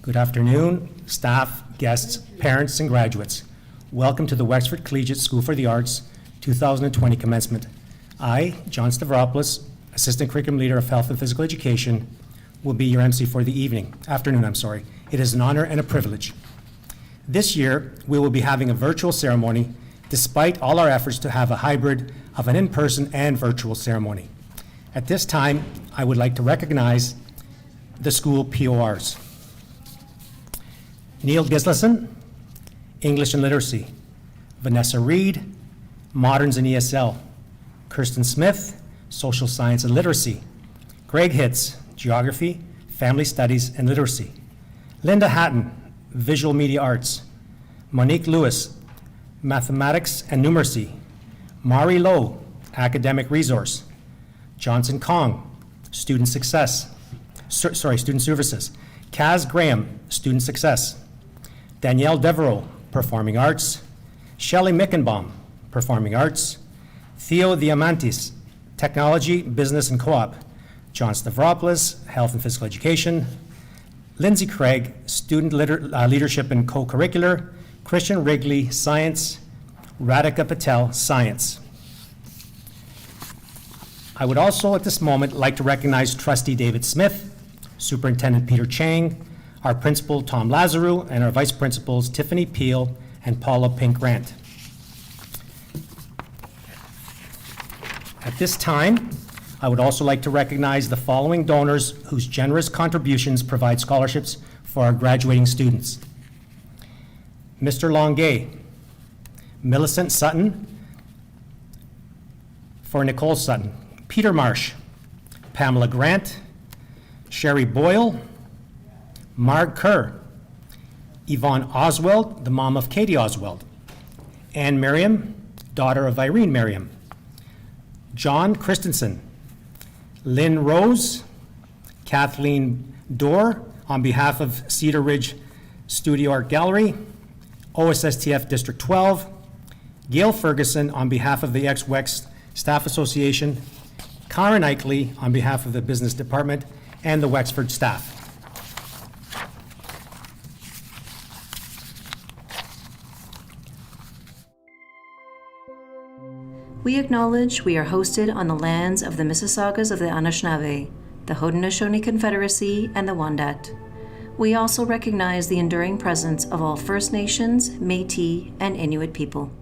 Good afternoon, staff, guests, parents, and graduates. Welcome to the Wexford Collegiate School for the Arts 2020 Commencement. I, John Stavropoulos, Assistant Curriculum Leader of Health and Physical Education, will be your MC for the afternoon. It is an honor and a privilege. This year, we will be having a virtual ceremony despite all our efforts to have a hybrid of an in-person and virtual ceremony. At this time, I would like to recognize the school PORs. Neil Gislason, English and Literacy. Vanessa Reed, Moderns and ESL. Kirsten Smith, Social Science and Literacy. Greg Hitz, Geography, Family Studies and Literacy. Linda Hatton, Visual Media Arts. Monique Lewis, Mathematics and Numeracy. Mari Lowe, Academic Resource. Johnson Kong, Student Services. Kaz Graham, Student Success. Danielle Devereaux, Performing Arts. Shelley Mickenbaum, Performing Arts. Theo Diamantis, Technology, Business and Co-op. John Stavropoulos, Health and Physical Education. Lindsay Craig, Student Leadership and Co-Curricular. Christian Wrigley, Science. Radhika Patel, Science. I would also at this moment like to recognize Trustee David Smith, Superintendent Peter Chang, our Principal Tom Lazaru, and our Vice Principals Tiffany Peel and Paula Pink-Grant. At this time, I would also like to recognize the following donors whose generous contributions provide scholarships for our graduating students. Mr. Longay, Millicent Sutton, for Nicole Sutton, Peter Marsh, Pamela Grant, Sherry Boyle, Marg Kerr, Yvonne Oswald, the mom of Katie Oswald, Anne Merriam, daughter of Irene Merriam, John Christensen, Lynn Rose, Kathleen Dorr, on behalf of Cedar Ridge Studio Art Gallery, OSSTF District 12, Gail Ferguson, on behalf of the ex-Wex Staff Association, Karen Eichley, on behalf of the Business Department, and the Wexford staff. We acknowledge we are hosted on the lands of the Mississaugas of the Anishinaabe, the Haudenosaunee Confederacy, and the Wendat. We also recognize the enduring presence of all First Nations, Métis, and Inuit people.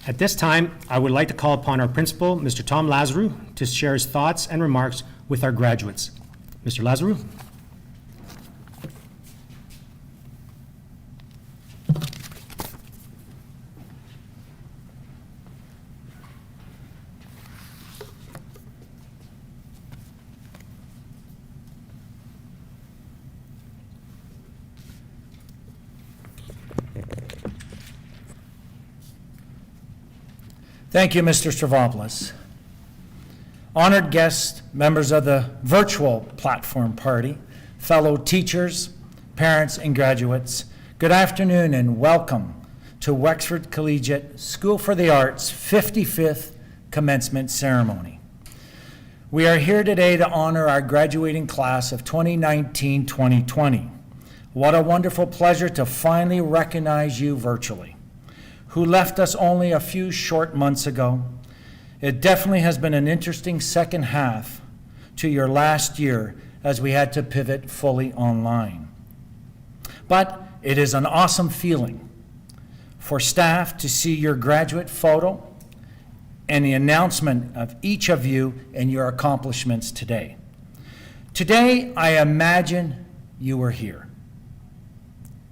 At this time, I would like to call upon our principal, Mr. Tom Lazaru, to share his thoughts and remarks with our graduates. Mr. Lazaru. Thank you, Mr. Stravopoulos. Honored guests, members of the virtual platform party, fellow teachers, parents, and graduates, good afternoon and welcome to Wexford Collegiate School for the Arts' 55th commencement ceremony. We are here today to honor our graduating class of 2019-2020. What a wonderful pleasure to finally recognize you virtually, who left us only a few short months ago. It definitely has been an interesting second half to your last year as we had to pivot fully online. But it is an awesome feeling for staff to see your graduate photo and the announcement of each of you and your accomplishments today. Today, I imagine you were here.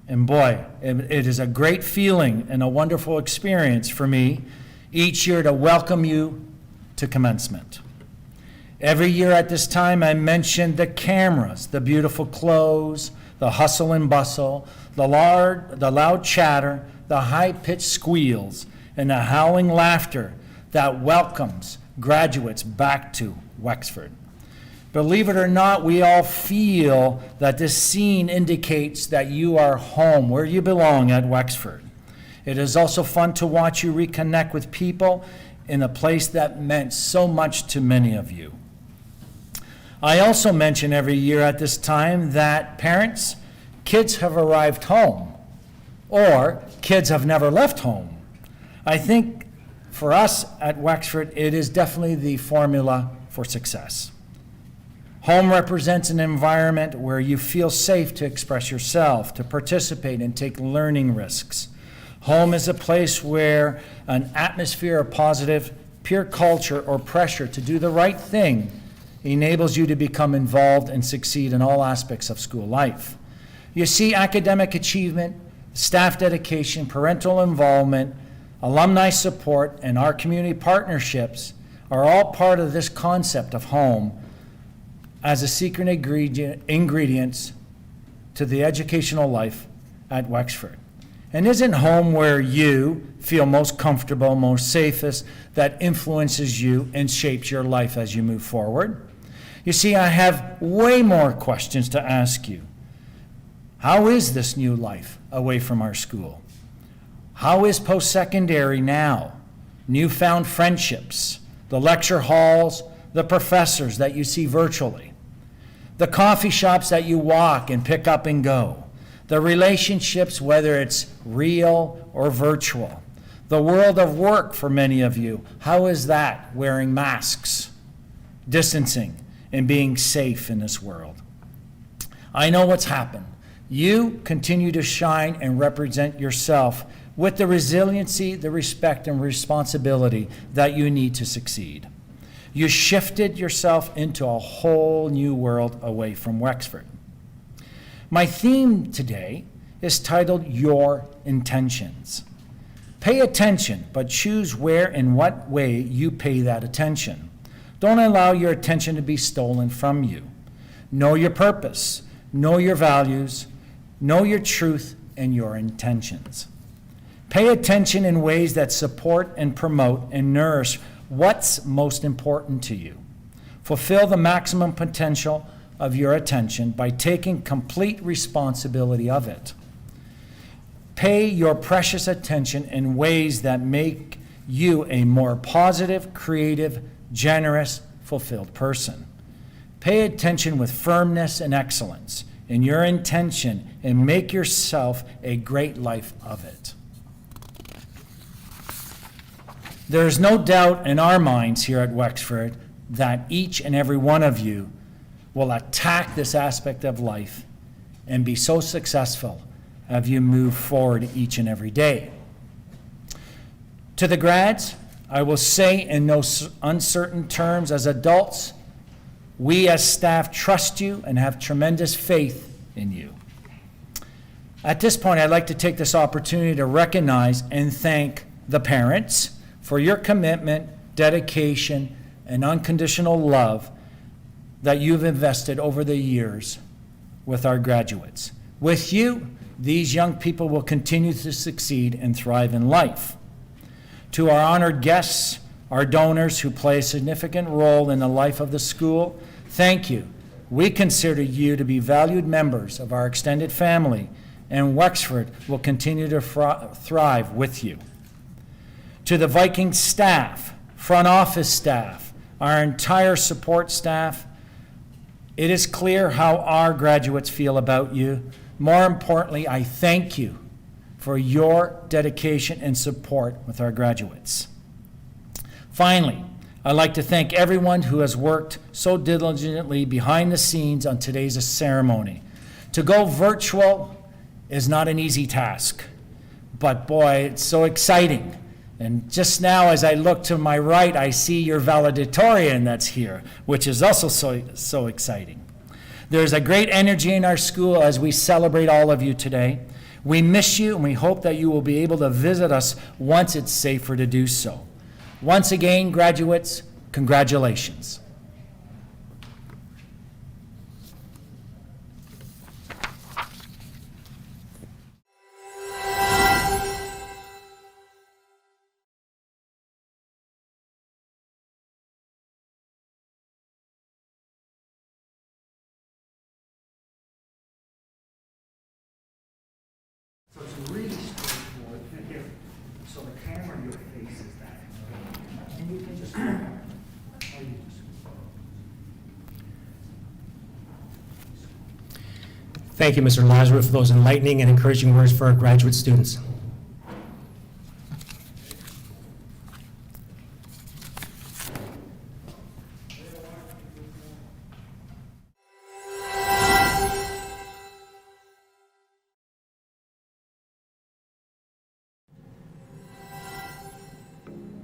And boy, it is a great feeling and a wonderful experience for me each year to welcome you to commencement. Every year at this time, I mention the cameras, the beautiful clothes, the hustle and bustle, the loud chatter, the high-pitched squeals, and the howling laughter that welcomes graduates back to Wexford. Believe it or not, we all feel that this scene indicates that you are home, where you belong at Wexford. It is also fun to watch you reconnect with people in a place that meant so much to many of you. I also mention every year at this time that parents, kids have arrived home, or kids have never left home. I think for us at Wexford, it is definitely the formula for success. Home represents an environment where you feel safe to express yourself, to participate and take learning risks. Home is a place where an atmosphere of positive peer culture or pressure to do the right thing enables you to become involved and succeed in all aspects of school life. You see, academic achievement, staff dedication, parental involvement, alumni support, and our community partnerships are all part of this concept of home as a secret ingredients to the educational life at Wexford. And isn't home where you feel most comfortable, most safest, that influences you and shapes your life as you move forward? You see, I have way more questions to ask you. How is this new life away from our school? How is post-secondary now? Newfound friendships, the lecture halls, the professors that you see virtually, the coffee shops that you walk and pick up and go, the relationships, whether it's real or virtual, the world of work for many of you. How is that, wearing masks, distancing, and being safe in this world? I know what's happened. You continue to shine and represent yourself with the resiliency, the respect, and responsibility that you need to succeed. You shifted yourself into a whole new world away from Wexford. My theme today is titled Your Intentions. Pay attention, but choose where and what way you pay that attention. Don't allow your attention to be stolen from you. Know your purpose, know your values, know your truth and your intentions. Pay attention in ways that support and promote and nourish what's most important to you. Fulfill the maximum potential of your attention by taking complete responsibility of it. Pay your precious attention in ways that make you a more positive, creative, generous, fulfilled person. Pay attention with firmness and excellence in your intention and make yourself a great life of it. There is no doubt in our minds here at Wexford that each and every one of you will attack this aspect of life and be so successful as you move forward each and every day. To the grads, I will say in no uncertain terms, as adults, we as staff trust you and have tremendous faith in you. At this point, I'd like to take this opportunity to recognize and thank the parents for your commitment, dedication, and unconditional love that you've invested over the years with our graduates. With you, these young people will continue to succeed and thrive in life. To our honored guests, our donors who play a significant role in the life of the school, thank you. We consider you to be valued members of our extended family, and Wexford will continue to thrive with you. To the Viking staff, front office staff, our entire support staff, it is clear how our graduates feel about you. More importantly, I thank you for your dedication and support with our graduates. Finally, I'd like to thank everyone who has worked so diligently behind the scenes on today's ceremony. To go virtual is not an easy task, but boy, it's so exciting. And just now, as I look to my right, I see your valedictorian that's here, which is also so exciting. There's a great energy in our school as we celebrate all of you today. We miss you, and we hope that you will be able to visit us once it's safer to do so. Once again, graduates, congratulations. So it's really straightforward. Here, so the camera, your face is that. And you can just. Thank you, Mr. Lazarus, for those enlightening and encouraging words for our graduate students.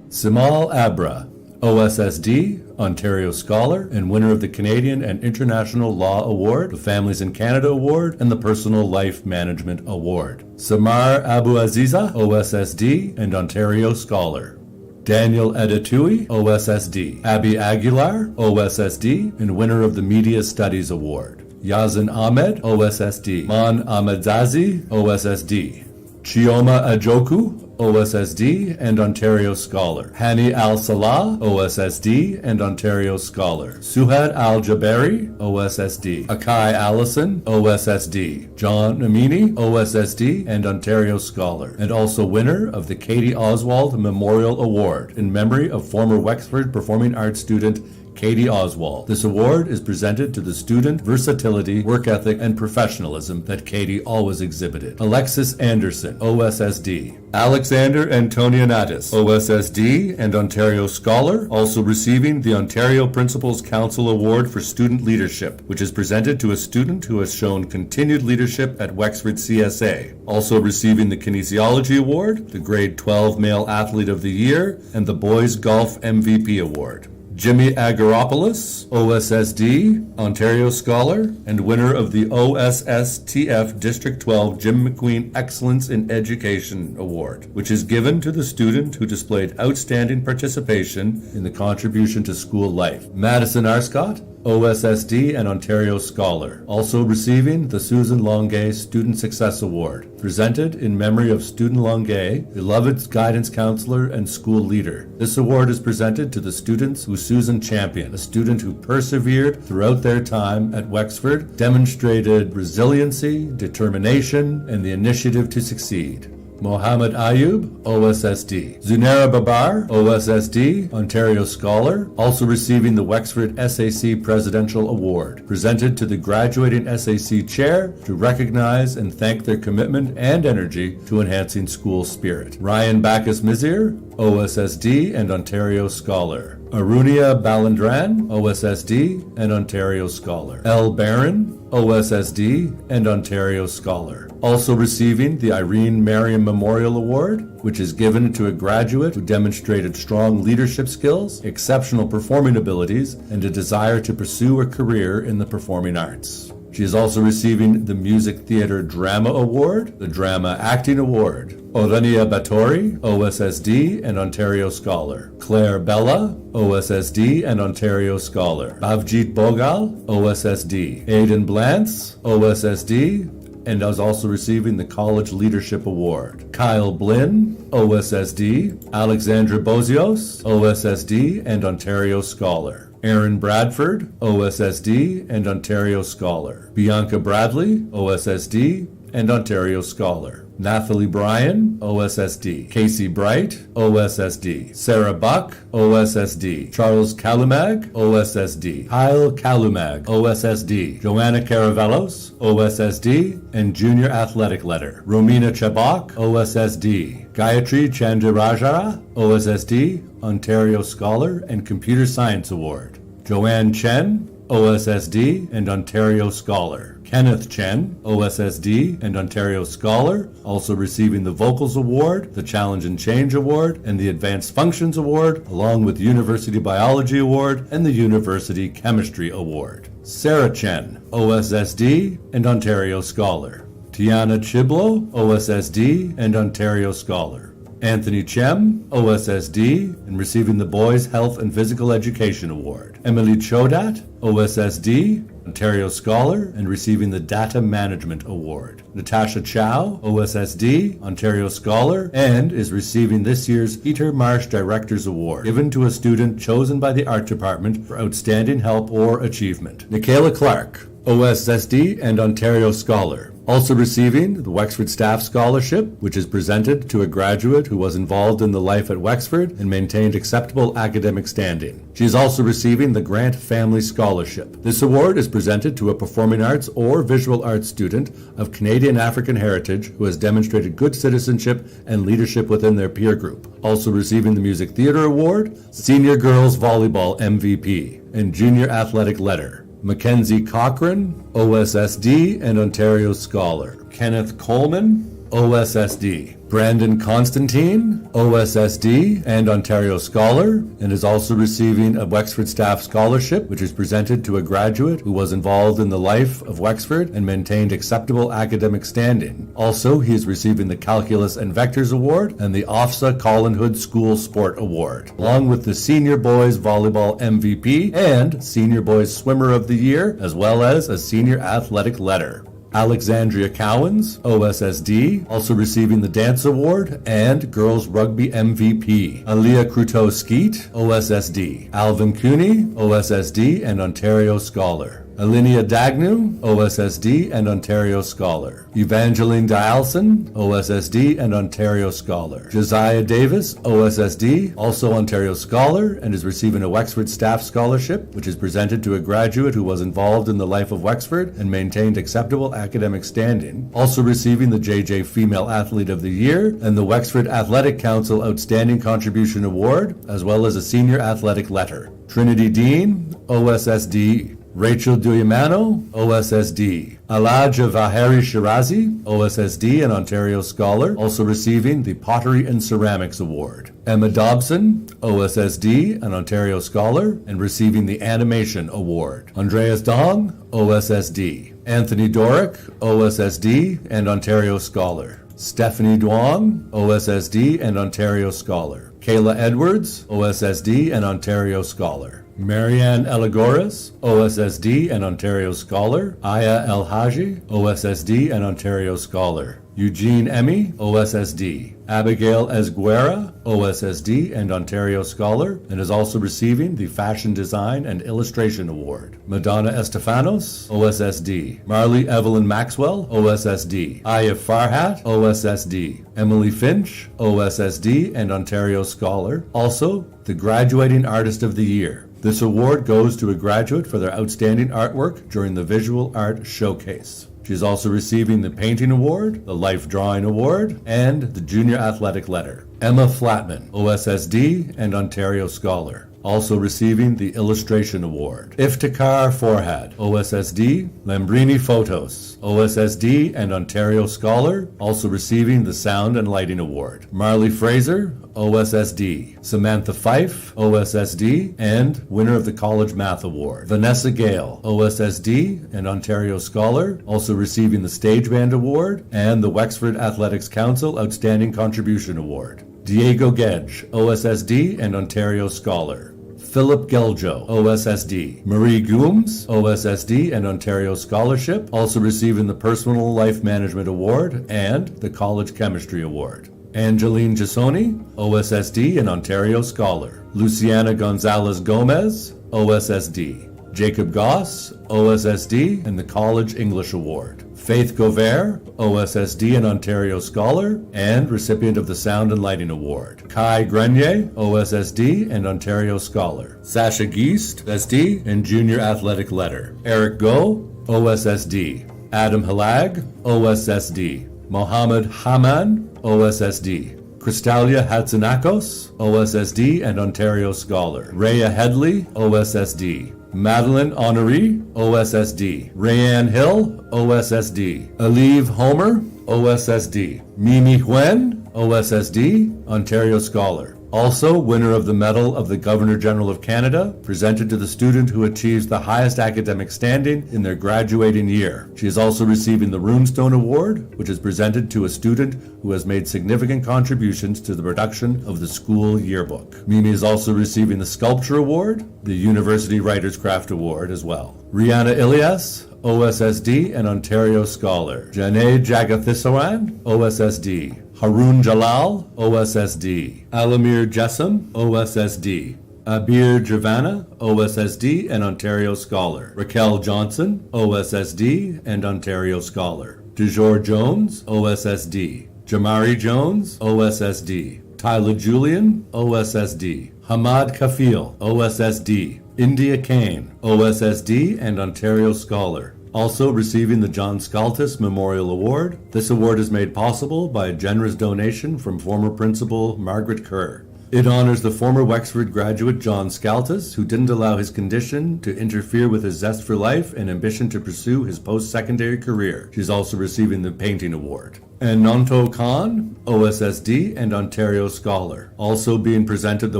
Simal Abra, OSSD, Ontario Scholar, and winner of the Canadian and International Law Award, the Families in Canada Award, and the Personal Life Management Award. Samar Abuaziza, OSSD, and Ontario Scholar. Daniel Edetui, OSSD. Abby Aguilar, OSSD, and winner of the Media Studies Award. Yazin Ahmed, OSSD. Man Ahmedzazi, OSSD. Chioma Ajoku, OSSD, and Ontario Scholar. Hani Al-Salah, OSSD, and Ontario Scholar. Suhad Al-Jabari, OSSD. Akai Allison, OSSD. John Amini, OSSD, and Ontario Scholar. And also winner of the Katie Oswald Memorial Award in memory of former Wexford Performing Arts student Katie Oswald. This award is presented to the student versatility, work ethic, and professionalism that Katie always exhibited. Alexis Anderson, OSSD. Alexander Antonianatis, OSSD, and Ontario Scholar, also receiving the Ontario Principals Council Award for Student Leadership, which is presented to a student who has shown continued leadership at Wexford CSA. Also receiving the Kinesiology Award, the Grade 12 Male Athlete of the Year, and the Boys Golf MVP Award. Jimmy Agaropoulos, OSSD, Ontario Scholar, and winner of the OSSTF District 12 Jim Mcqueen Excellence in Education Award, which is given to the student who displayed outstanding participation in the contribution to school life. Madison Arscott, OSSD, and Ontario Scholar, also receiving the Susan Longay Student Success Award, presented in memory of student Longay, beloved guidance counselor and school leader. This award is presented to the students who Susan championed, a student who persevered throughout their time at Wexford, demonstrated resiliency, determination, and the initiative to succeed. Mohammed Ayub, OSSD. Zunaira Babar, OSSD, Ontario Scholar, also receiving the Wexford SAC Presidential Award, presented to the graduating SAC chair to recognize and thank their commitment and energy to enhancing school spirit. Ryan Bacchus-Mizir, OSSD, and Ontario Scholar. Arunia Balandran, OSSD, and Ontario Scholar. L. Barron, OSSD, and Ontario Scholar. Also receiving the Irene Merriam Memorial Award, which is given to a graduate who demonstrated strong leadership skills, exceptional performing abilities, and a desire to pursue a career in the performing arts. She is also receiving the Music Theatre Drama Award, the Drama Acting Award. Orania Batori, OSSD, and Ontario Scholar. Claire Bella, OSSD, and Ontario Scholar. Bhavjit Bogal, OSSD. Aidan Blantz, OSSD. and is also receiving the College Leadership Award. Kyle Blinn, OSSD. Alexandra Bozios, OSSD and Ontario Scholar. Aaron Bradford, OSSD and Ontario Scholar. Bianca Bradley, OSSD and Ontario Scholar. Nathalie Bryan, OSSD. Casey Bright, OSSD. Sarah Buck, OSSD. Charles Kalumag, OSSD. Kyle Kalumag, OSSD. Joanna Caravellos, OSSD and Junior Athletic Letter. Romina Chabak, OSSD. Gayatri Chandirajara, OSSD, Ontario Scholar and Computer Science Award. Joanne Chen, OSSD and Ontario Scholar. Kenneth Chen, OSSD and Ontario Scholar, also receiving the Vocals Award, the Challenge and Change Award, and the Advanced Functions Award, along with University Biology Award and the University Chemistry Award. Sarah Chen, OSSD and Ontario Scholar. Tiana Chiblo, OSSD and Ontario Scholar. Anthony Chem, OSSD, and receiving the Boys Health and Physical Education Award. Emily Chodat, OSSD, Ontario Scholar, and receiving the Data Management Award. Natasha Chow, OSSD, Ontario Scholar, and is receiving this year's Peter Marsh Director's Award, given to a student chosen by the Art Department for outstanding help or achievement. Nicola Clark, OSSD and Ontario Scholar. Also receiving the Wexford Staff Scholarship, which is presented to a graduate who was involved in the life at Wexford and maintained acceptable academic standing. She is also receiving the Grant Family Scholarship. This award is presented to a performing arts or visual arts student of Canadian African heritage who has demonstrated good citizenship and leadership within their peer group. Also receiving the Music Theatre Award, Senior Girls Volleyball MVP, and Junior Athletic Letter. Mackenzie Cochran, OSSD and Ontario Scholar. Kenneth Coleman, OSSD. Brandon Constantine, OSSD and Ontario Scholar, and is also receiving a Wexford Staff Scholarship, which is presented to a graduate who was involved in the life of Wexford and maintained acceptable academic standing. Also, he is receiving the Calculus and Vectors Award and the OFSA Colin Hood School Sport Award, along with the Senior Boys Volleyball MVP and Senior Boys Swimmer of the Year, as well as a Senior Athletic Letter. Alexandria Cowens, OSSD, also receiving the Dance Award and Girls Rugby MVP. Aaliyah Cruteau-Skeet, OSSD. Alvin Cooney, OSSD and Ontario Scholar. Alinea Dagnu, OSSD and Ontario Scholar. Evangeline Dialson, OSSD and Ontario Scholar. Josiah Davis, OSSD, also Ontario Scholar, and is receiving a Wexford Staff Scholarship, which is presented to a graduate who was involved in the life of Wexford and maintained acceptable academic standing. Also receiving the JJ Female Athlete of the Year and the Wexford Athletic Council Outstanding Contribution Award, as well as a Senior Athletic Letter. Trinity Dean, OSSD. Rachel Duyamano, OSSD. Alaja Vaheri Shirazi, OSSD and Ontario Scholar, also receiving the Pottery and Ceramics Award. Emma Dobson, OSSD and Ontario Scholar, and receiving the Animation Award. Andreas Dong, OSSD. Anthony Dorick, OSSD and Ontario Scholar. Stephanie Duong, OSSD and Ontario Scholar. Kayla Edwards, OSSD and Ontario Scholar. Marianne Elagoras, OSSD and Ontario Scholar. Aya El Haji, OSSD and Ontario Scholar. Eugene Emmy, OSSD. Abigail Esguera, OSSD and Ontario Scholar, and is also receiving the Fashion Design and Illustration Award. Madonna Estefanos, OSSD. Marley Evelyn Maxwell, OSSD. Aya Farhat, OSSD. Emily Finch, OSSD and Ontario Scholar. Also, the Graduating Artist of the Year. This award goes to a graduate for their outstanding artwork during the Visual Art Showcase. She is also receiving the Painting Award, the Life Drawing Award, and the Junior Athletic Letter. Emma Flatman, OSSD and Ontario Scholar. Also receiving the Illustration Award. Iftikhar Forhad, OSSD. Lambrini Photos, OSSD and Ontario Scholar. Also receiving the Sound and Lighting Award. Marley Fraser, OSSD. Samantha Fife, OSSD, and winner of the College Math Award. Vanessa Gale, OSSD and Ontario Scholar. Also receiving the Stage Band Award and the Wexford Athletics Council Outstanding Contribution Award. Diego Gedge, OSSD and Ontario Scholar. Philip Geljo, OSSD. Marie Gooms, OSSD and Ontario Scholarship, also receiving the Personal Life Management Award and the College Chemistry Award. Angeline Gisoni, OSSD and Ontario Scholar. Luciana Gonzalez Gomez, OSSD. Jacob Goss, OSSD and the College English Award. Faith Gover, OSSD and Ontario Scholar, and recipient of the Sound and Lighting Award. Kai Grenier, OSSD and Ontario Scholar. Sasha Geist, SD and Junior Athletic Letter. Eric Go, OSSD. Adam Halag, OSSD. Mohammed Haman, OSSD. Cristalia Hatzinakos, OSSD and Ontario Scholar. Rhea Headley, OSSD. Madeline Honoree, OSSD. Rayanne Hill, OSSD. Alive Homer, OSSD. Mimi Huen, OSSD, Ontario Scholar. Also, winner of the Medal of the Governor-General of Canada, presented to the student who achieves the highest academic standing in their graduating year. She is also receiving the Runestone Award, which is presented to a student who has made significant contributions to the production of the school yearbook. Mimi is also receiving the Sculpture Award, the University Writers' Craft Award as well. Rihanna Ilias, OSSD and Ontario Scholar. Janae Jagathisawan, OSSD. Harun Jalal, OSSD. Alamir Jessam, OSSD. Abir Javana, OSSD and Ontario Scholar. Raquel Johnson, OSSD and Ontario Scholar. DeJour Jones, OSSD. Jamari Jones, OSSD. Tyler Julian, OSSD. Hamad Kafil, OSSD. India Kane, OSSD and Ontario Scholar. Also receiving the John Scaltus Memorial Award. This award is made possible by a generous donation from former principal Margaret Kerr. It honors the former Wexford graduate John Scaltus, who didn't allow his condition to interfere with his zest for life and ambition to pursue his post-secondary career. She's also receiving the Painting Award. And Nanto Khan, OSSD and Ontario Scholar. Also being presented the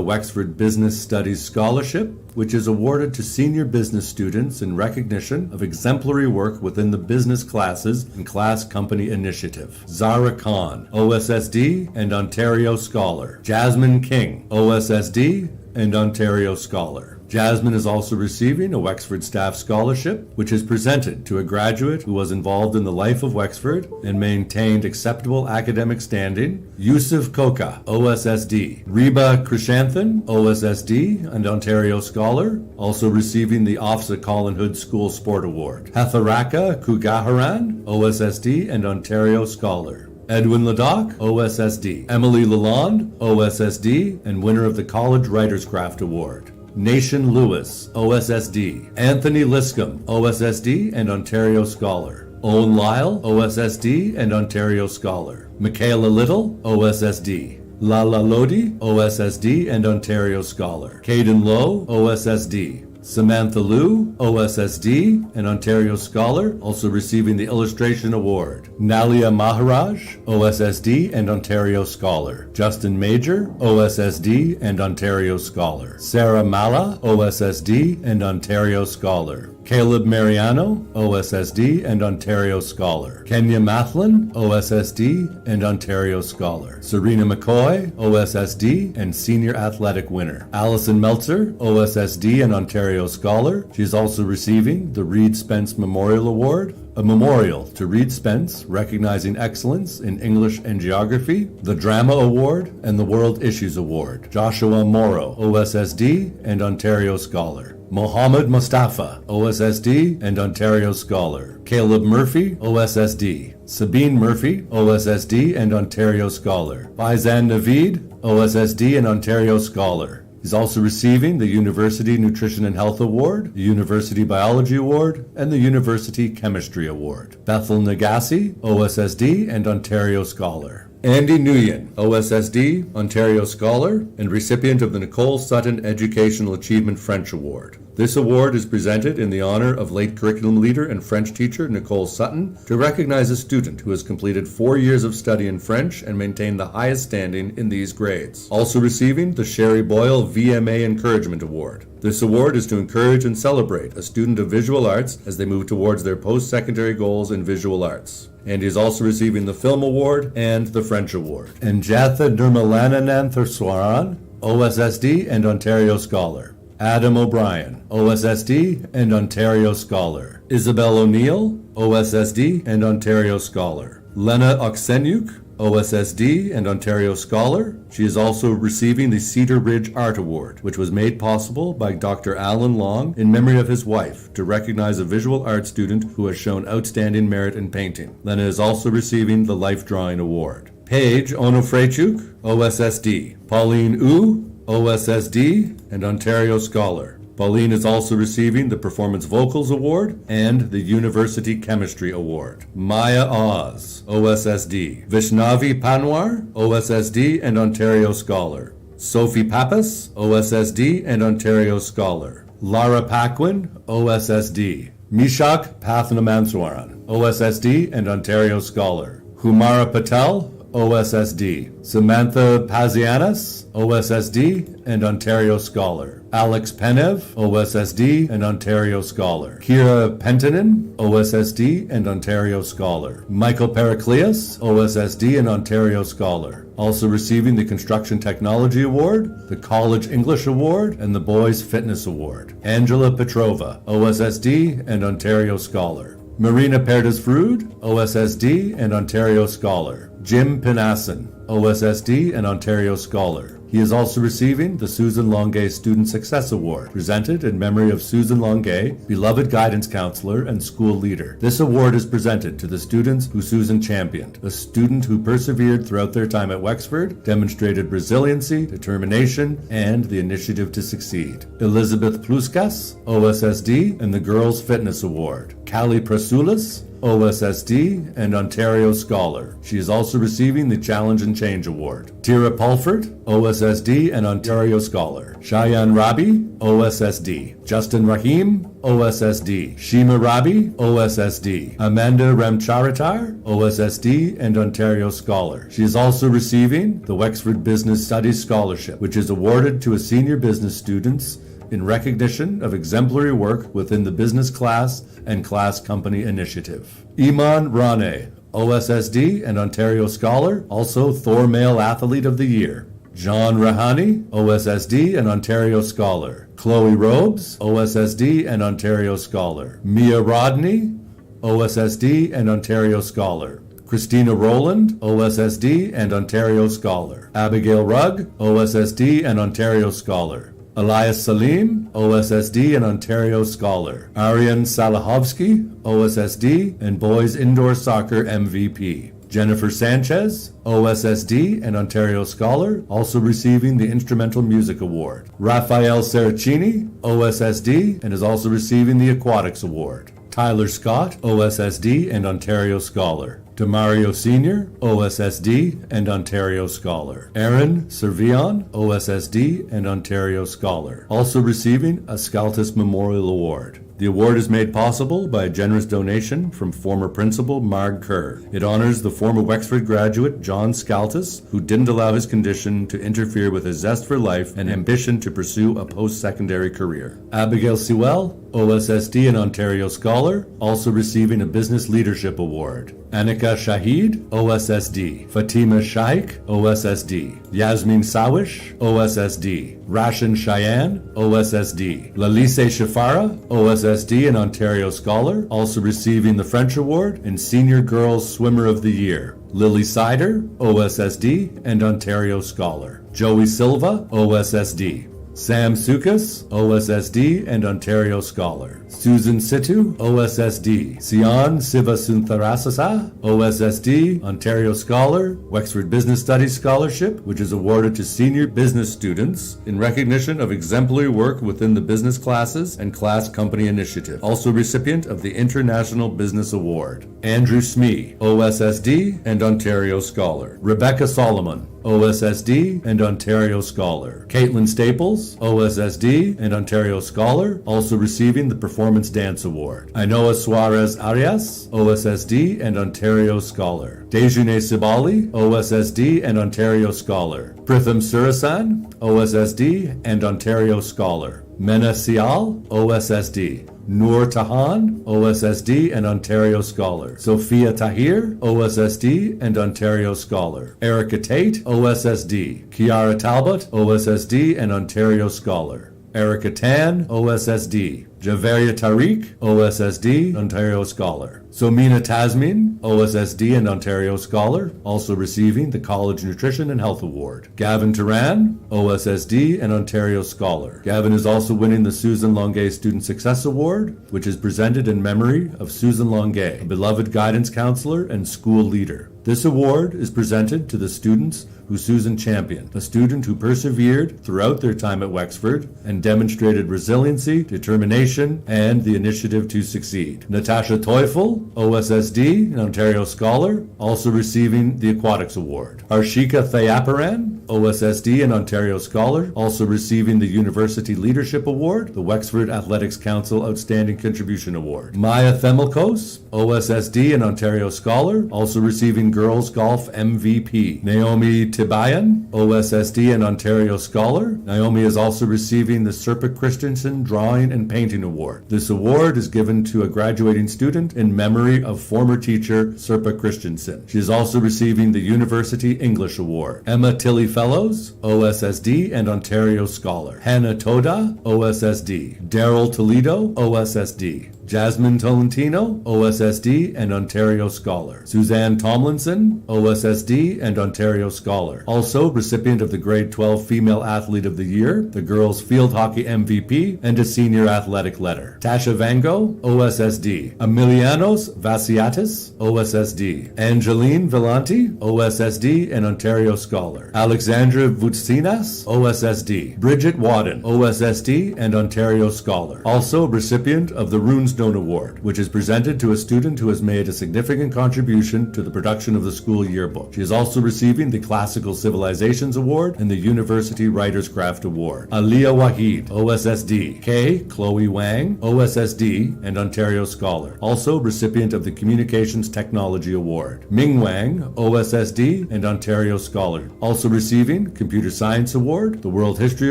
Wexford Business Studies Scholarship, which is awarded to senior business students in recognition of exemplary work within the business classes and class company initiative. Zara Khan, OSSD and Ontario Scholar. Jasmine King, OSSD and Ontario Scholar. Jasmine is also receiving a Wexford Staff Scholarship, which is presented to a graduate who was involved in the life of Wexford and maintained acceptable academic standing. Yusuf Koka, OSSD. Reba Krishanthan, OSSD and Ontario Scholar, also receiving the Ofsa Colin Hood School Sport Award. Hatharaka Kugaharan, OSSD and Ontario Scholar. Edwin Ladoc, OSSD. Emily Lalonde, OSSD, and winner of the College Writers' Craft Award. Nation Lewis, OSSD. Anthony Liscombe, OSSD and Ontario Scholar. Owen Lyle, OSSD and Ontario Scholar. Michaela Little, OSSD. Lala Lodi, OSSD and Ontario Scholar. Caden Lowe, OSSD. Samantha Liu, OSSD and Ontario Scholar, also receiving the Illustration Award. Nalia Maharaj, OSSD and Ontario Scholar. Justin Major, OSSD and Ontario Scholar. Sarah Mala, OSSD and Ontario Scholar. Caleb Mariano, OSSD and Ontario Scholar. Kenya Mathlin, OSSD and Ontario Scholar. Serena McCoy, OSSD and Senior Athletic Winner. Allison Meltzer, OSSD and Ontario Scholar. She is also receiving the Reed Spence Memorial Award, a memorial to Reed Spence recognizing excellence in English and geography, the Drama Award, and the World Issues Award. Joshua Morrow, OSSD and Ontario Scholar. Mohammed Mustafa, OSSD and Ontario Scholar. Caleb Murphy, OSSD. Sabine Murphy, OSSD and Ontario Scholar. Faizan Naveed, OSSD and Ontario Scholar. He's also receiving the University Nutrition and Health Award, the University Biology Award, and the University Chemistry Award. Bethel Nagassi, OSSD and Ontario Scholar. Andy Nguyen, OSSD, Ontario Scholar, and recipient of the Nicole Sutton Educational Achievement French Award. This award is presented in the honor of late curriculum leader and French teacher Nicole Sutton to recognize a student who has completed 4 years of study in French and maintained the highest standing in these grades. Also receiving the Sherry Boyle VMA Encouragement Award. This award is to encourage and celebrate a student of visual arts as they move towards their post-secondary goals in visual arts. And he is also receiving the Film Award and the French Award. And Jatha Nirmalananantharswaran, OSSD and Ontario Scholar. Adam O'Brien, OSSD and Ontario Scholar. Isabel O'Neill, OSSD and Ontario Scholar. Lena Oksenyuk, OSSD and Ontario Scholar. She is also receiving the Cedar Ridge Art Award, which was made possible by Dr. Alan Long in memory of his wife to recognize a visual art student who has shown outstanding merit in painting. Lena is also receiving the Life Drawing Award. Paige Onofrechuk, OSSD. Pauline Wu, OSSD and Ontario Scholar. Pauline is also receiving the Performance Vocals Award and the University Chemistry Award. Maya Oz, OSSD. Vishnavi Panwar, OSSD and Ontario Scholar. Sophie Pappas, OSSD and Ontario Scholar. Lara Paquin, OSSD. Mishak Pathnamanswaran, OSSD and Ontario Scholar. Humara Patel, OSSD. Samantha Pazianis, OSSD and Ontario Scholar. Alex Penev, OSSD and Ontario Scholar. Kira Pentinen, OSSD and Ontario Scholar. Michael Pericleus, OSSD and Ontario Scholar. Also receiving the Construction Technology Award, the College English Award, and the Boys Fitness Award. Angela Petrova, OSSD and Ontario Scholar. Marina Perdes-Vrood, OSSD and Ontario Scholar. Jim Pinasson, OSSD and Ontario Scholar. He is also receiving the Susan Longay Student Success Award, presented in memory of Susan Longay, beloved guidance counselor and school leader. This award is presented to the students who Susan championed, a student who persevered throughout their time at Wexford, demonstrated resiliency, determination, and the initiative to succeed. Elizabeth Pluskas, OSSD, and the Girls Fitness Award. Callie Prasulis, OSSD and Ontario Scholar. She is also receiving the Challenge and Change Award. Tira Pulford, OSSD and Ontario Scholar. Shayan Rabi, OSSD. Justin Rahim, OSSD. Shima Rabi, OSSD. Amanda Ramcharitar, OSSD and Ontario Scholar. She is also receiving the Wexford Business Studies Scholarship, which is awarded to a senior business students in recognition of exemplary work within the business class and class company initiative. Iman Rane, OSSD and Ontario Scholar, also Thor Male Athlete of the Year. John Rahani, OSSD and Ontario Scholar. Chloe Robes, OSSD and Ontario Scholar. Mia Rodney, OSSD and Ontario Scholar. Christina Rowland, OSSD and Ontario Scholar. Abigail Rugg, OSSD and Ontario Scholar. Elias Salim, OSSD and Ontario Scholar. Aryan Salahovsky, OSSD and Boys Indoor Soccer MVP. Jennifer Sanchez, OSSD and Ontario Scholar, also receiving the Instrumental Music Award. Rafael Seracini, OSSD, and is also receiving the Aquatics Award. Tyler Scott, OSSD and Ontario Scholar. Demario Sr., OSSD and Ontario Scholar. Aaron Servion, OSSD and Ontario Scholar. Also receiving a Scaltus Memorial Award. The award is made possible by a generous donation from former principal Marg Kerr. It honors the former Wexford graduate John Scaltus, who didn't allow his condition to interfere with his zest for life and ambition to pursue a post-secondary career. Abigail Sewell, OSSD and Ontario Scholar, also receiving a Business Leadership Award. Anika Shahid, OSSD. Fatima Shaikh, OSSD. Yasmin Sawish, OSSD. Rashan Cheyenne, OSSD. Lalise Shafara, OSSD and Ontario Scholar, also receiving the French Award and Senior Girls Swimmer of the Year. Lily Sider, OSSD and Ontario Scholar. Joey Silva, OSSD. Sam Sukas, OSSD and Ontario Scholar. Susan Situ, OSSD. Sian Sivasuntharasasa, OSSD, Ontario Scholar. Wexford Business Studies Scholarship, which is awarded to senior business students in recognition of exemplary work within the business classes and class company initiative. Also recipient of the International Business Award. Andrew Smee, OSSD and Ontario Scholar. Rebecca Solomon, OSSD and Ontario Scholar. Caitlin Staples, OSSD and Ontario Scholar, also receiving the Performance Dance Award. Ainoa Suarez Arias, OSSD and Ontario Scholar. Dejune Sibali, OSSD and Ontario Scholar. Pritham Surasan, OSSD and Ontario Scholar. Mena Sial, OSSD. Noor Tahan, OSSD and Ontario Scholar. Sophia Tahir, OSSD and Ontario Scholar. Erica Tate, OSSD. Kiara Talbot, OSSD and Ontario Scholar. Erica Tan, OSSD. Javeria Tariq, OSSD, Ontario Scholar. Somina Tasmin, OSSD and Ontario Scholar, also receiving the College Nutrition and Health Award. Gavin Turan, OSSD and Ontario Scholar. Gavin is also winning the Susan Longay Student Success Award, which is presented in memory of Susan Longay, a beloved guidance counselor and school leader. This award is presented to the students who Susan championed, a student who persevered throughout their time at Wexford and demonstrated resiliency, determination, and the initiative to succeed. Natasha Teufel, OSSD, an Ontario Scholar, also receiving the Aquatics Award. Arshika Thayaparan, OSSD and Ontario Scholar, also receiving the University Leadership Award, the Wexford Athletics Council Outstanding Contribution Award. Maya Themelkos, OSSD and Ontario Scholar, also receiving Girls Golf MVP. Naomi Tibayan, OSSD and Ontario Scholar. Naomi is also receiving the Serpa Christensen Drawing and Painting Award. This award is given to a graduating student in memory of former teacher Serpa Christensen. She is also receiving the University English Award. Emma Tilly Fellows, OSSD and Ontario Scholar. Hannah Toda, OSSD. Daryl Toledo, OSSD. Jasmine Tolentino, OSSD and Ontario Scholar. Suzanne Tomlinson, OSSD and Ontario Scholar. Also recipient of the Grade 12 Female Athlete of the Year, the Girls Field Hockey MVP, and a Senior Athletic Letter. Tasha Vango, OSSD. Emilianos Vasiatis, OSSD. Angeline Villanti, OSSD and Ontario Scholar. Alexandra Vutsinas, OSSD. Bridget Wadden, OSSD and Ontario Scholar. Also recipient of the Runestone Award, which is presented to a student who has made a significant contribution to the production of the school yearbook. She is also receiving the Classical Civilizations Award and the University Writers Craft Award. Aliyah Wahid, OSSD. K. Chloe Wang, OSSD and Ontario Scholar. Also recipient of the Communications Technology Award. Ming Wang, OSSD and Ontario Scholar. Also receiving Computer Science Award, the World History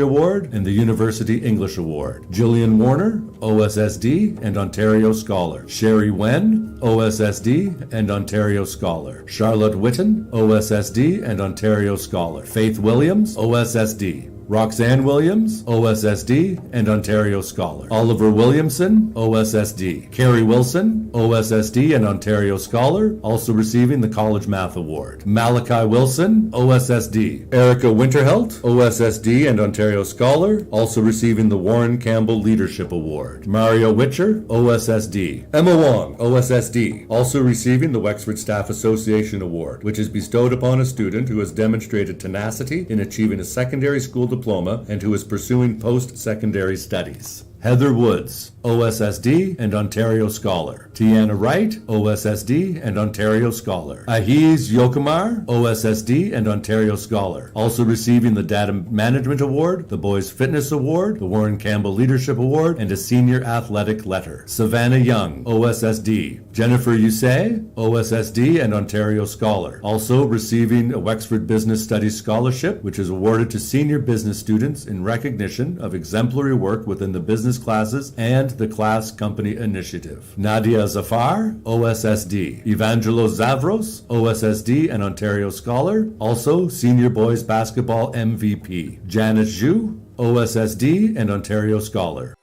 Award, and the University English Award. Jillian Warner, OSSD and Ontario Scholar. Sherry Wen, OSSD and Ontario Scholar. Charlotte Witten, OSSD and Ontario Scholar. Faith Williams, OSSD. Roxanne Williams, OSSD and Ontario Scholar. Oliver Williamson, OSSD. Carrie Wilson, OSSD and Ontario Scholar, also receiving the College Math Award. Malachi Wilson, OSSD. Erica Winterhelt, OSSD and Ontario Scholar, also receiving the Warren Campbell Leadership Award. Mario Witcher, OSSD. Emma Wong, OSSD, also receiving the Wexford Staff Association Award, which is bestowed upon a student who has demonstrated tenacity in achieving a secondary school diploma and who is pursuing post-secondary studies. Heather Woods, OSSD and Ontario Scholar. Tiana Wright, OSSD and Ontario Scholar. Ahiz Yokumar, OSSD and Ontario Scholar. Also receiving the Data Management Award, the Boys Fitness Award, the Warren Campbell Leadership Award, and a Senior Athletic Letter. Savannah Young, OSSD. Jennifer Yusay, OSSD and Ontario Scholar. Also receiving a Wexford Business Studies Scholarship, which is awarded to senior business students in recognition of exemplary work within the business classes and the Class Company Initiative. Nadia Zafar, OSSD. Evangelos Zavros, OSSD and Ontario Scholar. Also Senior Boys Basketball MVP. Janet Zhu, OSSD and Ontario Scholar.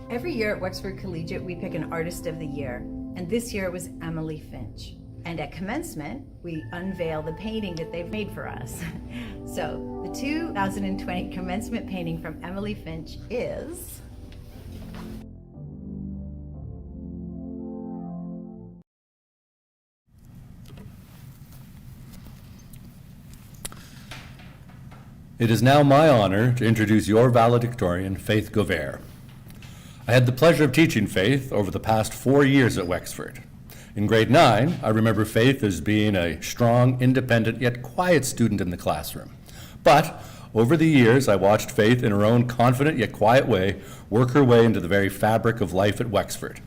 Every year at Wexford Collegiate, we pick an Artist of the Year, and this year it was Emily Finch. And at Commencement, we unveil the painting that they've made for us. So the 2020 Commencement painting from Emily Finch is... It is now my honor to introduce your valedictorian, Faith Govert. I had the pleasure of teaching Faith over the past 4 years at Wexford. In grade 9, I remember Faith as being a strong, independent, yet quiet student in the classroom. But over the years, I watched Faith in her own confident yet quiet way work her way into the very fabric of life at Wexford.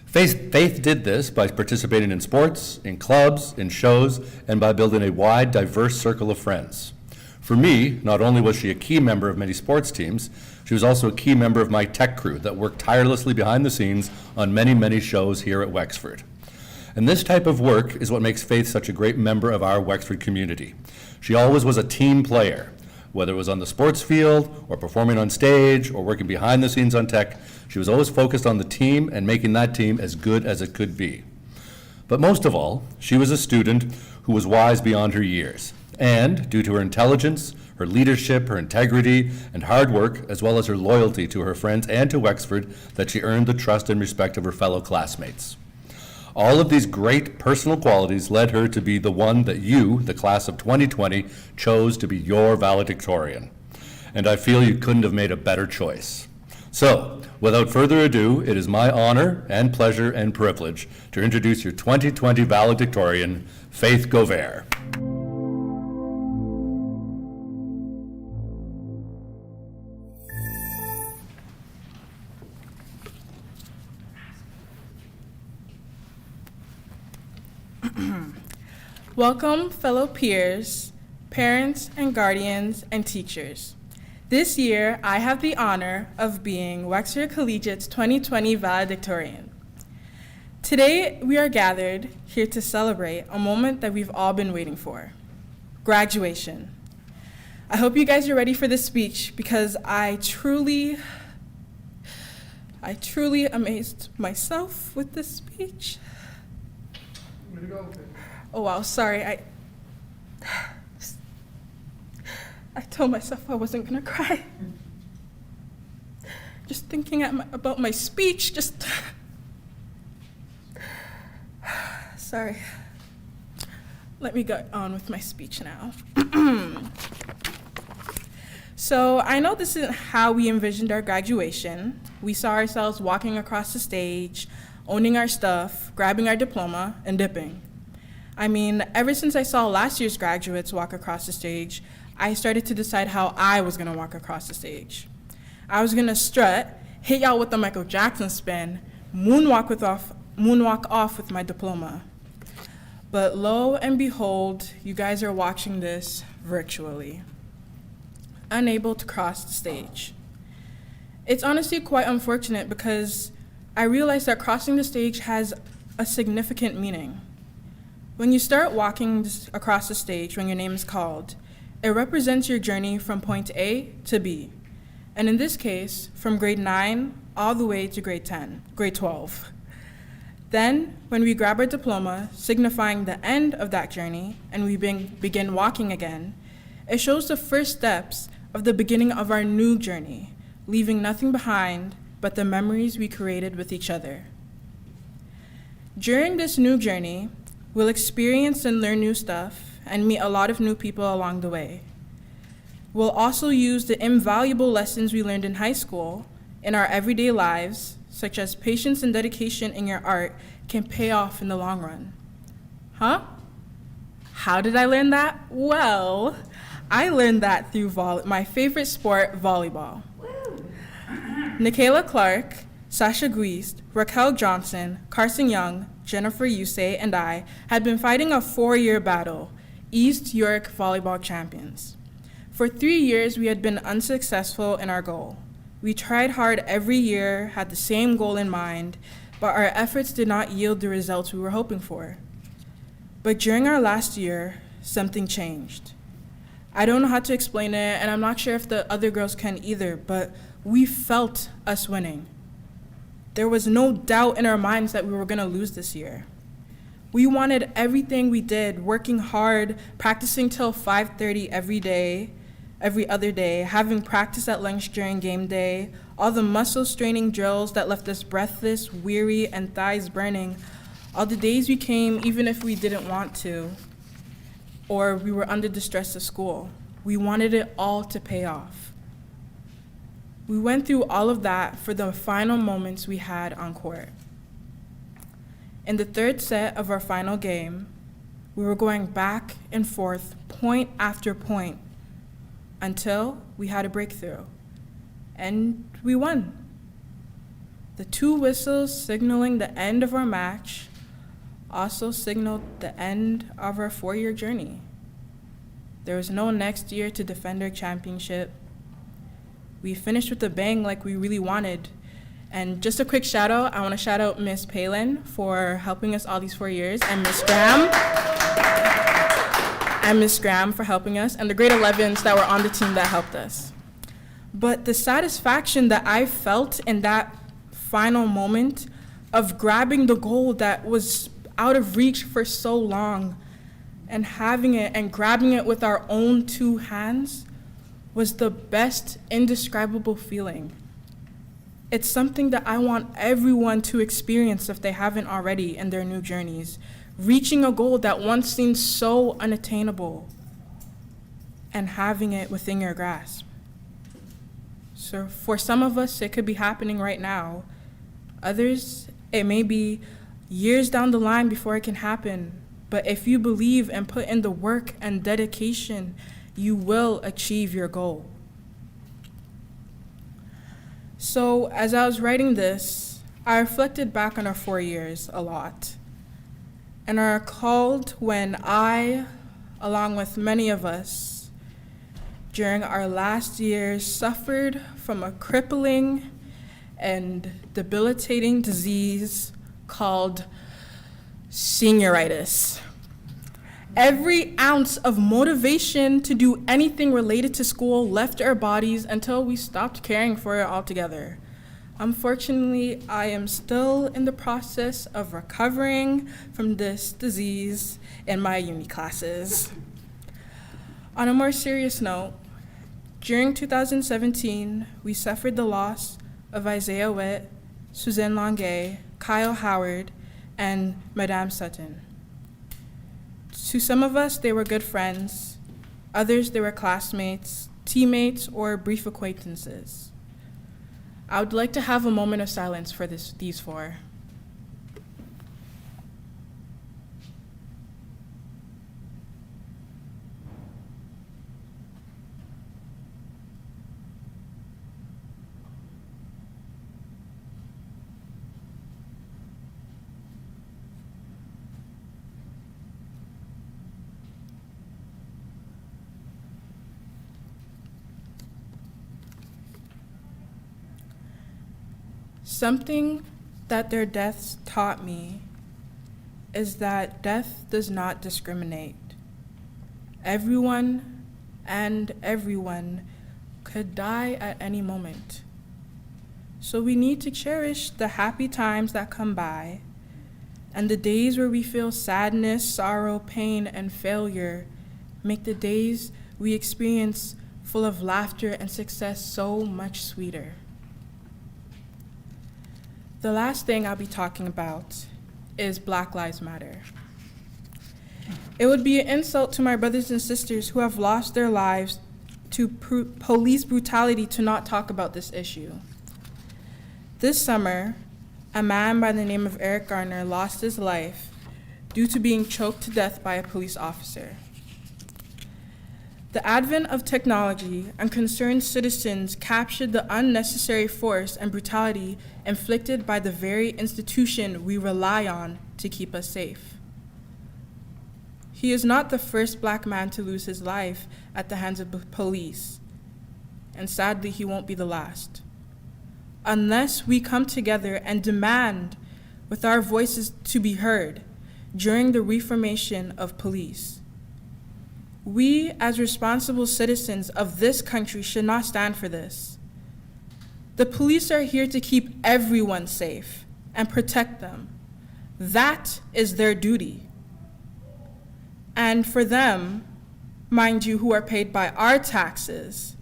Faith did this by participating in sports, in clubs, in shows, and by building a wide, diverse circle of friends. For me, not only was she a key member of many sports teams, she was also a key member of my tech crew that worked tirelessly behind the scenes on many, many shows here at Wexford. And this type of work is what makes Faith such a great member of our Wexford community. She always was a team player, whether it was on the sports field or performing on stage or working behind the scenes on tech. She was always focused on the team and making that team as good as it could be. But most of all, she was a student who was wise beyond her years. And due to her intelligence, her leadership, her integrity, and hard work, as well as her loyalty to her friends and to Wexford, that she earned the trust and respect of her fellow classmates. All of these great personal qualities led her to be the one that you, the class of 2020, chose to be your valedictorian. And I feel you couldn't have made a better choice. So, without further ado, it is my honor and pleasure and privilege to introduce your 2020 valedictorian, Faith Govert. Welcome, fellow peers, parents and guardians and teachers. This year, I have the honor of being Wexford Collegiate's 2020 valedictorian. Today, we are gathered here to celebrate a moment that we've all been waiting for, graduation. I hope you guys are ready for this speech because I truly amazed myself with this speech. Oh wow, sorry, I told myself I wasn't gonna cry. Just thinking about my speech, sorry. Let me get on with my speech now. So I know this isn't how we envisioned our graduation. We saw ourselves walking across the stage, owning our stuff, grabbing our diploma, and dipping. I mean, ever since I saw last year's graduates walk across the stage, I started to decide how I was gonna walk across the stage. I was gonna strut, hit y'all with the Michael Jackson spin, moonwalk off with my diploma. But lo and behold, you guys are watching this virtually, unable to cross the stage. It's honestly quite unfortunate because I realized that crossing the stage has a significant meaning. When you start walking across the stage when your name is called, it represents your journey from point A to B, and in this case, from grade 9 all the way to grade 12. Then, when we grab our diploma, signifying the end of that journey, and we begin walking again, it shows the first steps of the beginning of our new journey, leaving nothing behind but the memories we created with each other. During this new journey, we'll experience and learn new stuff and meet a lot of new people along the way. We'll also use the invaluable lessons we learned in high school in our everyday lives, such as patience and dedication in your art can pay off in the long run. Huh? How did I learn that? Well, I learned that through my favorite sport, volleyball. Nicola Clark, Sasha Guist, Raquel Johnson, Carson Young, Jennifer Yusei, and I had been fighting a 4-year battle, East York Volleyball Champions. For 3 years, we had been unsuccessful in our goal. We tried hard every year, had the same goal in mind, but our efforts did not yield the results we were hoping for. But during our last year, something changed. I don't know how to explain it, and I'm not sure if the other girls can either, but we felt us winning. There was no doubt in our minds that we were gonna lose this year. We wanted everything we did, working hard, practicing till 5:30 every other day, having practice at lunch during game day, all the muscle straining drills that left us breathless, weary, and thighs burning, all the days we came even if we didn't want to, or we were under the stress of school. We wanted it all to pay off. We went through all of that for the final moments we had on court. In the third set of our final game, we were going back and forth, point after point, until we had a breakthrough, and we won. The 2 whistles signaling the end of our match also signaled the end of our 4-year journey. There was no next year to defend our championship. We finished with a bang like we really wanted, And just a quick shout out, I want to shout out Miss Palin for helping us all these 4 years, and Miss Graham for helping us, and the grade 11s that were on the team that helped us. But the satisfaction that I felt in that final moment of grabbing the goal that was out of reach for so long and having it and grabbing it with our own 2 hands was the best indescribable feeling. It's something that I want everyone to experience if they haven't already in their new journeys. Reaching a goal that once seemed so unattainable and having it within your grasp. So for some of us, it could be happening right now. Others, it may be years down the line before it can happen. But if you believe and put in the work and dedication, you will achieve your goal. So as I was writing this, I reflected back on our 4 years a lot. And I recalled when I, along with many of us, during our last years suffered from a crippling and debilitating disease called senioritis. Every ounce of motivation to do anything related to school left our bodies until we stopped caring for it altogether. Unfortunately, I am still in the process of recovering from this disease in my uni classes. On a more serious note, during 2017, we suffered the loss of Isaiah Witt, Suzanne Longgay, Kyle Howard, and Madame Sutton. To some of us, they were good friends. Others, they were classmates, teammates, or brief acquaintances. I would like to have a moment of silence for these 4. Something that their deaths taught me is that death does not discriminate. Everyone and everyone could die at any moment. So we need to cherish the happy times that come by, and the days where we feel sadness, sorrow, pain, and failure make the days we experience full of laughter and success so much sweeter. The last thing I'll be talking about is Black Lives Matter. It would be an insult to my brothers and sisters who have lost their lives to police brutality to not talk about this issue. This summer, a man by the name of Eric Garner lost his life due to being choked to death by a police officer. The advent of technology and concerned citizens captured the unnecessary force and brutality inflicted by the very institution we rely on to keep us safe. He is not the first Black man to lose his life at the hands of the police, and sadly, he won't be the last. Unless we come together and demand with our voices to be heard during the reformation of police, we, as responsible citizens of this country, should not stand for this. The police are here to keep everyone safe and protect them. That is their duty. And for them, mind you, who are paid by our taxes,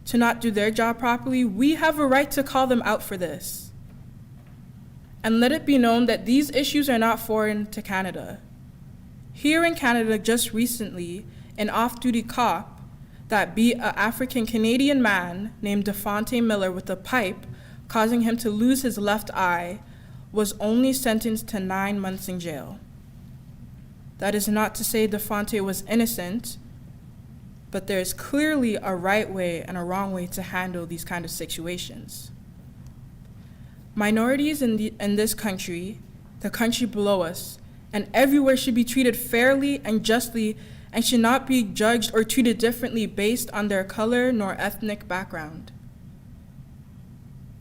to not do their job properly, we have a right to call them out for this. And let it be known that these issues are not foreign to Canada. Here in Canada, just recently, an off-duty cop that beat an African-Canadian man named Devontae Miller with a pipe, causing him to lose his left eye, was only sentenced to 9 months in jail. That is not to say Devontae was innocent, but there is clearly a right way and a wrong way to handle these kind of situations. Minorities in this country, the country below us, and everywhere should be treated fairly and justly and should not be judged or treated differently based on their color nor ethnic background.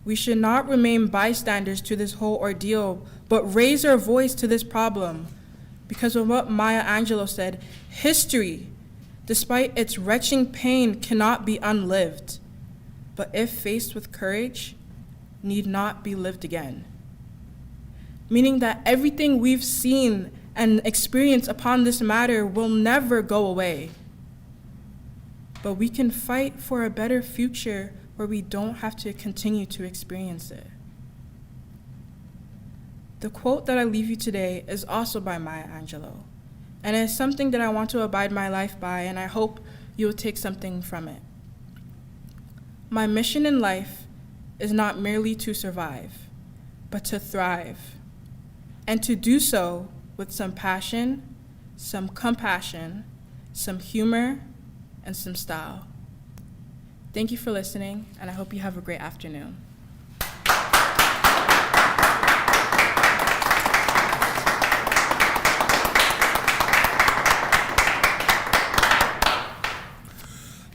We should not remain bystanders to this whole ordeal, but raise our voice to this problem. Because of what Maya Angelou said, history, despite its retching pain, cannot be unlived, but if faced with courage, need not be lived again. Meaning that everything we've seen and experienced upon this matter will never go away. But we can fight for a better future where we don't have to continue to experience it. The quote that I leave you today is also by Maya Angelou, and it's something that I want to abide my life by, and I hope you'll take something from it. My mission in life is not merely to survive, but to thrive, and to do so with some passion, some compassion, some humor, and some style. Thank you for listening, and I hope you have a great afternoon.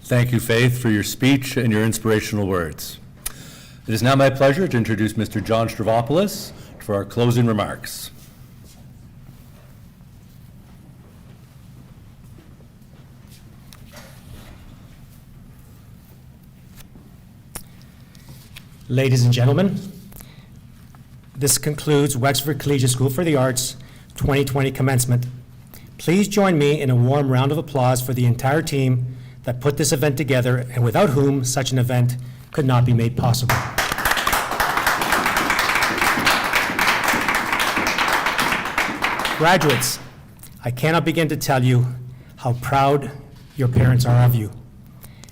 Thank you, Faith, for your speech and your inspirational words. It is now my pleasure to introduce Mr. John Stravopoulos for our closing remarks. Ladies and gentlemen, this concludes Wexford Collegiate School for the Arts 2020 commencement. Please join me in a warm round of applause for the entire team that put this event together and without whom such an event could not be made possible. Graduates, I cannot begin to tell you how proud your parents are of you.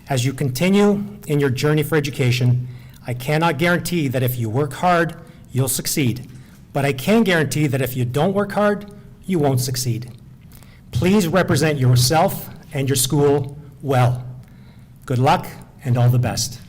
As you continue in your journey for education, I cannot guarantee that if you work hard, you'll succeed, but I can guarantee that if you don't work hard, you won't succeed. Please represent yourself and your school well. Good luck and all the best.